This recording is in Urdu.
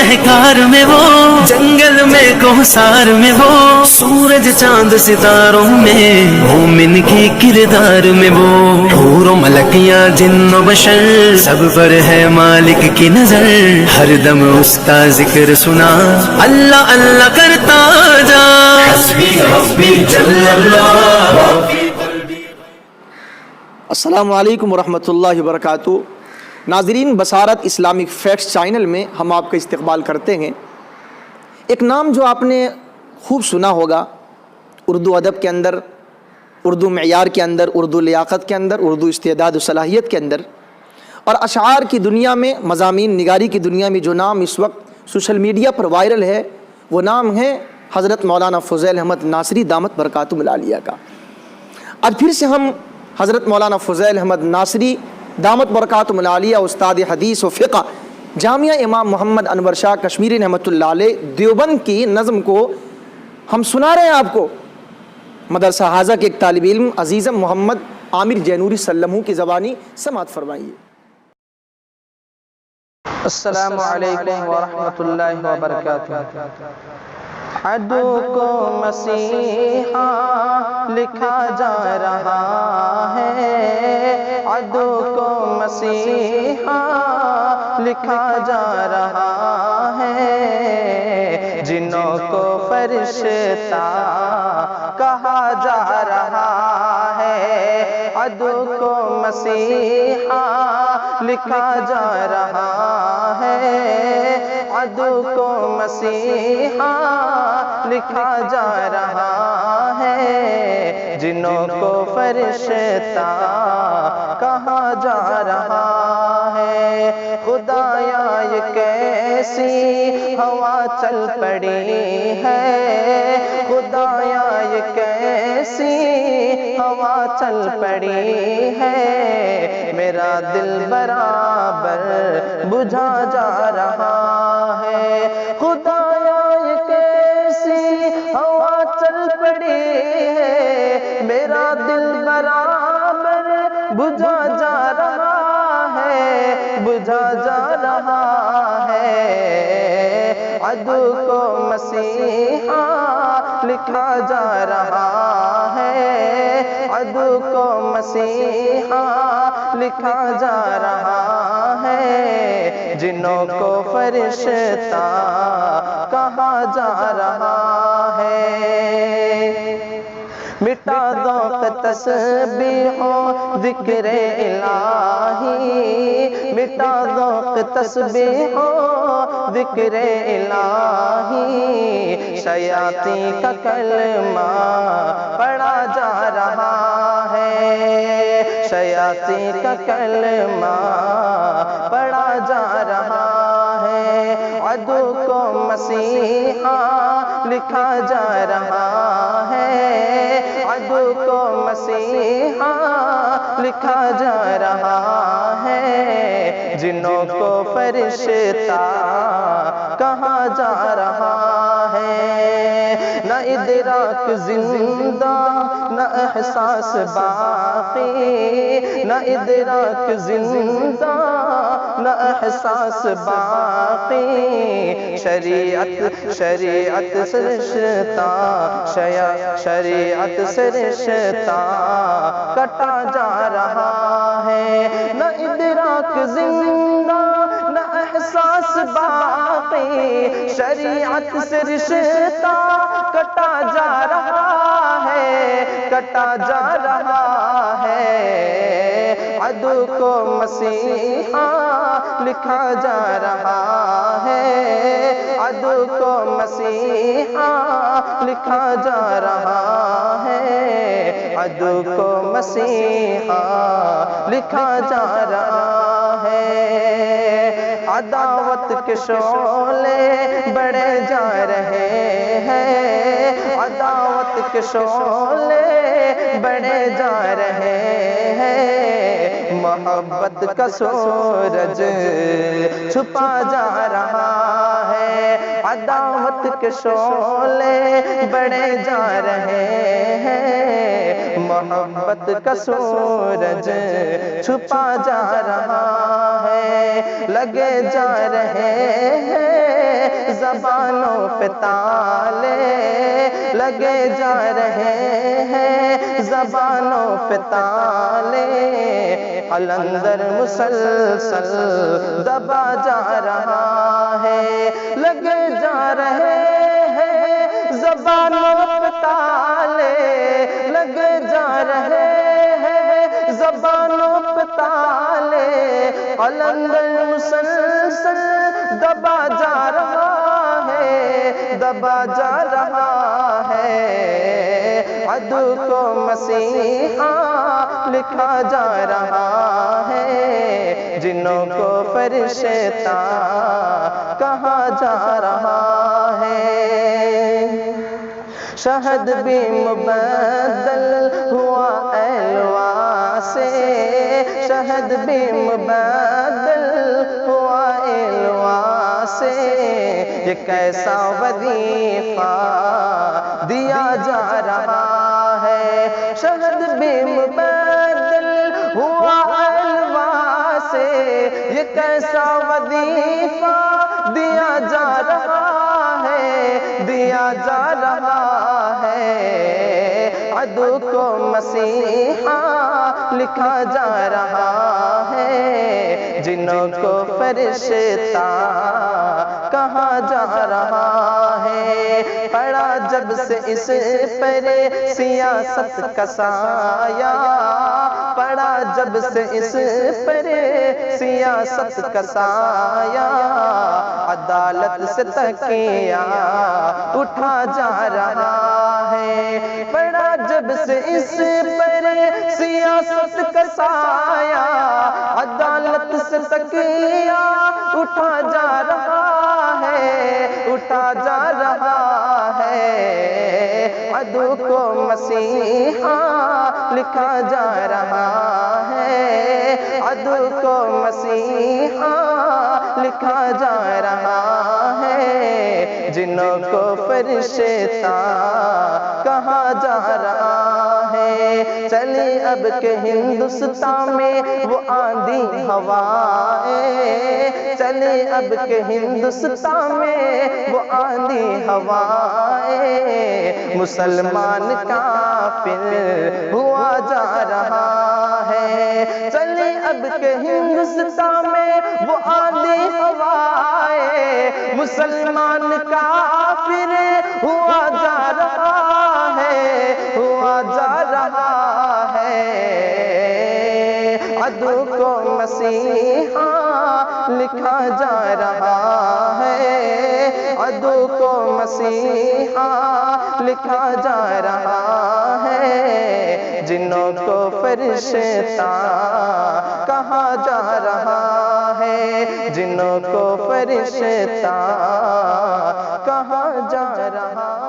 شہکار میں وہ، جنگل میں کوثار میں وہ، سورج چاند ستاروں میں مومن کی کردار میں وہ، حور و ملکیاں جن و بشر سب پر ہے مالک کی نظر، ہر دم اس کا ذکر سنا اللہ اللہ کرتا جا، حسبی ربی جل اللہ۔ السلام علیکم ورحمۃ اللہ وبرکاتہ۔ ناظرین، بصارت اسلامک فیکٹس چینل میں ہم آپ کا استقبال کرتے ہیں۔ ایک نام جو آپ نے خوب سنا ہوگا اردو ادب کے اندر، اردو معیار کے اندر، اردو لیاقت کے اندر، اردو استعداد و صلاحیت کے اندر، اور اشعار کی دنیا میں، مضامین نگاری کی دنیا میں جو نام اس وقت سوشل میڈیا پر وائرل ہے، وہ نام ہے حضرت مولانا فضیل احمد ناصری دامت برکاتہم العالیہ کا۔ اب پھر سے ہم حضرت مولانا فضیل احمد ناصری دامت برکاتہم العالیہ، استاد حدیث و فقہ، جامعہ امام محمد انور شاہ کشمیری رحمۃ اللہ علیہ دیوبند کی نظم کو ہم سنا رہے ہیں آپ کو۔ مدرسہ حاضہ کے ایک طالب علم عزیزم محمد عامر جینوری سلمہ کی زبانی سماعت فرمائیے۔ السلام علیکم ورحمۃ اللہ وبرکاتہ۔ عدو کو مسیحا لکھا جا رہا ہے، عدو کو مسیحا لکھا جا رہا ہے، جنوں کو فرشتہ کہا جا رہا ہے، عدو کو مسیحا لکھا جا رہا ہے، عدو کو مسیحا لکھا جا رہا ہے، جنوں کو فرشتہ کہا جا رہا ہے۔ خدایا یہ کیسی ہوا چل پڑی ہے، خدایا یہ کیسی ہوا چل پڑی ہے، میرا دل برابر بجھا جا رہا ہے۔ خدایا یہ کیسی ہوا چل پڑی ہے، میرا دل برابر بجھا جا رہا ہے، بجھا جا رہا ہے، عدو کو مسیحا لکھا جا رہا ہے، عدو کو مسیحا لکھا جا رہا ہے، جنوں کو فرشتہ کہا جا رہا ہے۔ مٹا دو تسبیح و ذکر الہی، مٹا دو تسبیح و ذکر الہی، شیاطین کا کلمہ پڑھا جا رہا ہے، شیاطین کا کلمہ پڑھا جا رہا ہے، عدو کو مسیحا لکھا جا رہا ہے، عدو کو مسیحا لکھا جا رہا ہے، جنوں کو فرشتہ کہا جا رہا ہے۔ نہ ادراک زندہ نہ احساس باقی، نہ ادراک زندہ نہ احساس باقی، شریعت سے رشتہ، شریعت سے رشتہ کٹا جا رہا ہے۔ نہ ادراک زندہ نہ احساس باقی، شریعت سے رشتہ کٹا جا رہا ہے، کٹا جا رہا ہے، عدو کو مسیحا لکھا جا رہا ہے، عدو کو مسیحا لکھا جا رہا ہے، عدو کو مسیحا لکھا جا رہا ہے۔ عداوت کے شعلے بڑھے جا رہے ہیں، عداوت کے شعلے بڑھے جا رہے ہیں، محبت کا سورج چھپا جا رہا ہے، عداوت کے شعلے بڑھے جا رہے ہیں، محبت کا سورج چھپا جا رہا ہے، لگے جا رہے ہیں زبانوں پہ تالے لگے جا رہے ہیں، زبانوں پہ تالے قلندر مسلسل دبا جا رہا ہے، لگے جا رہے ہیں زبانوں پہ تالے، لگے جا رہے ہیں زبانوں پہ تالے، قلندر مسلسل دبا جا رہا ہے، دبا جا رہا ہے، عدو کو مسیحا لکھا جا رہا ہے، جنوں کو فرشتہ کہا جا رہا ہے۔ شہد بھی مبدل ہوا الوا سے، شہد بھی مبدل ہوا الوا سے، یہ کیسا وظیفہ دیا جا رہا ہے، شہد بھی مبدل ہوا الوا سے، یہ کیسا وظیفہ دیا جا رہا ہے، دیا جا رہا ہے، عدو کو مسیحا لکھا جا رہا ہے، جنوں کو فرشتہ کہا جا رہا ہے۔ پڑا جب سے اس پر سیاست کا سایہ، پڑا جب سے اس پر سیاست کا سایہ، عدالت سے تکیہ اٹھا جا رہا ہے، پڑا جب سے اس پر سیاست کا سایہ، عدالت سے تکیہ اٹھا جا رہا ہے، اٹھا جا رہا ہے، عدو کو مسیحا لکھا جا رہا ہے، عدو کو مسیحا لکھا جا رہا ہے، جنوں کو فرشتہ کہا جا رہا ہے۔ چلی اب کہ ہندوستان میں وہ آندھی ہوائیں، چلی اب کہ ہندوستان میں وہ آندھی ہوائیں، مسلمان کافر ہوا جا رہا ہے، چلی اب کہ ہندوستان میں وہ آندھی ہوائیں، مسلمان کافر ہوا جا رہا ہے، ہوا جا رہا ہے، عدو کو مسیحا لکھا جا رہا ہے، عدو کو مسیحا لکھا جا رہا ہے، جنوں کو فرشتہ کہا جا رہا ہے، جنوں کو فرشتہ کہا جا رہا ہے۔